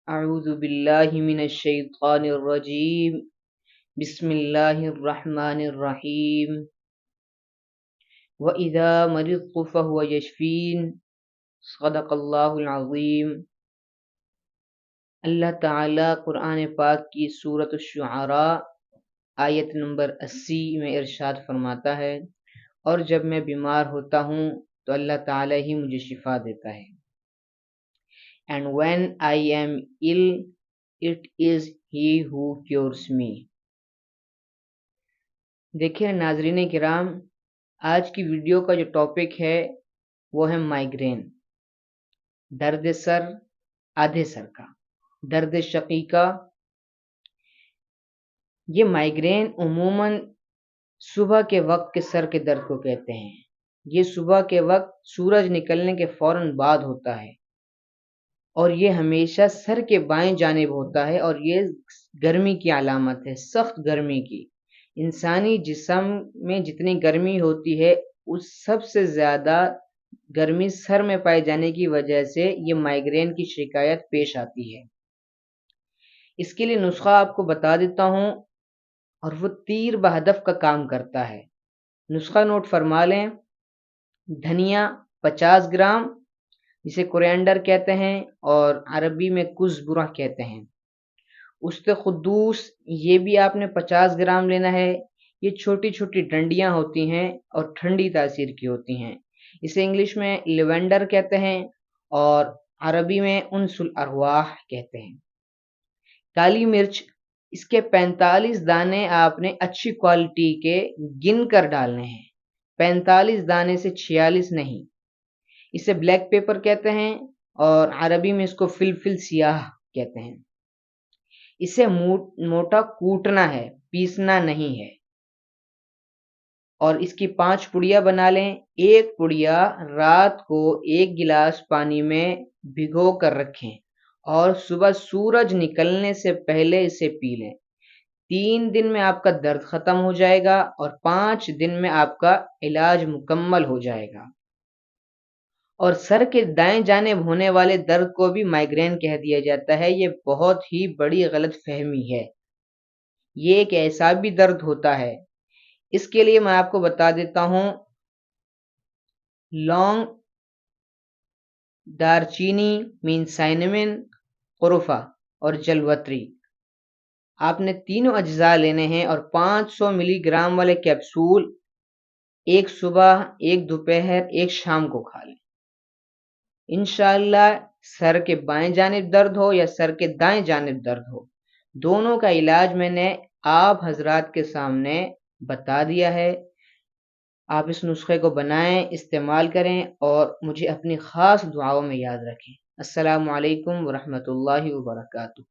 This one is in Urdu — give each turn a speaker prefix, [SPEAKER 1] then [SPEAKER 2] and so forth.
[SPEAKER 1] اعوذ باللہ من الشیطان الرجیم بسم اللہ الرحمن الرحیم وَإِذَا مَرِضْتُ فَهُوَ يَشْفِينِ صدق اللہ العظیم۔ اللہ تعالیٰ قرآن پاک کی سورۃ الشعراء آیت نمبر 80 میں ارشاد فرماتا ہے، اور جب میں بیمار ہوتا ہوں تو اللہ تعالیٰ ہی مجھے شفا دیتا ہے۔ And when I am ill, it is he who cures me۔ دیکھیں ناظرین کرام، آج کی ویڈیو کا جو ٹاپک ہے وہ ہے مائیگرین، درد سر، آدھے سر کا، درد شقیقہ۔ یہ مائیگرین عموماً صبح کے وقت کے سر کے درد کو کہتے ہیں۔ یہ صبح کے وقت سورج نکلنے کے فوراً بعد ہوتا ہے، اور یہ ہمیشہ سر کے بائیں جانب ہوتا ہے، اور یہ گرمی کی علامت ہے، سخت گرمی کی۔ انسانی جسم میں جتنی گرمی ہوتی ہے اس سب سے زیادہ گرمی سر میں پائے جانے کی وجہ سے یہ مائیگرین کی شکایت پیش آتی ہے۔ اس کے لیے نسخہ آپ کو بتا دیتا ہوں، اور وہ تیر بہدف کا کام کرتا ہے۔ نسخہ نوٹ فرما لیں۔ دھنیا 50 گرام، جسے کورینڈر کہتے ہیں اور عربی میں کزبرہ کہتے ہیں۔ اُست قدوس، یہ بھی آپ نے 50 گرام لینا ہے۔ یہ چھوٹی چھوٹی ڈنڈیاں ہوتی ہیں اور ٹھنڈی تاثیر کی ہوتی ہیں۔ اسے انگلش میں لیونڈر کہتے ہیں اور عربی میں انس الارواح کہتے ہیں۔ کالی مرچ، اس کے 45 دانے آپ نے اچھی کوالٹی کے گن کر ڈالنے ہیں، 45 دانے سے 46 نہیں۔ اسے بلیک پیپر کہتے ہیں اور عربی میں اس کو فلفل سیاہ کہتے ہیں۔ اسے موٹا کوٹنا ہے، پیسنا نہیں ہے، اور اس کی 5 پڑیاں بنا لیں۔ ایک پڑیا رات کو 1 گلاس پانی میں بھگو کر رکھیں اور صبح سورج نکلنے سے پہلے اسے پی لیں۔ 3 دن میں آپ کا درد ختم ہو جائے گا اور 5 دن میں آپ کا علاج مکمل ہو جائے گا۔ اور سر کے دائیں جانب ہونے والے درد کو بھی مائیگرین کہہ دیا جاتا ہے۔ یہ بہت ہی بڑی غلط فہمی ہے۔ یہ ایک اعصابی درد ہوتا ہے۔ اس کے لیے میں آپ کو بتا دیتا ہوں، لونگ، دارچینی مین سائنمن، قرفہ اور جلوتری، آپ نے تینوں اجزاء لینے ہیں، اور 500 ملی گرام والے کیپسول ایک صبح، ایک دوپہر، ایک شام کو کھا لیں۔ انشاءاللہ سر کے بائیں جانب درد ہو یا سر کے دائیں جانب درد ہو، دونوں کا علاج میں نے آپ حضرات کے سامنے بتا دیا ہے۔ آپ اس نسخے کو بنائیں، استعمال کریں، اور مجھے اپنی خاص دعاؤں میں یاد رکھیں۔ السلام علیکم ورحمۃ اللہ وبرکاتہ۔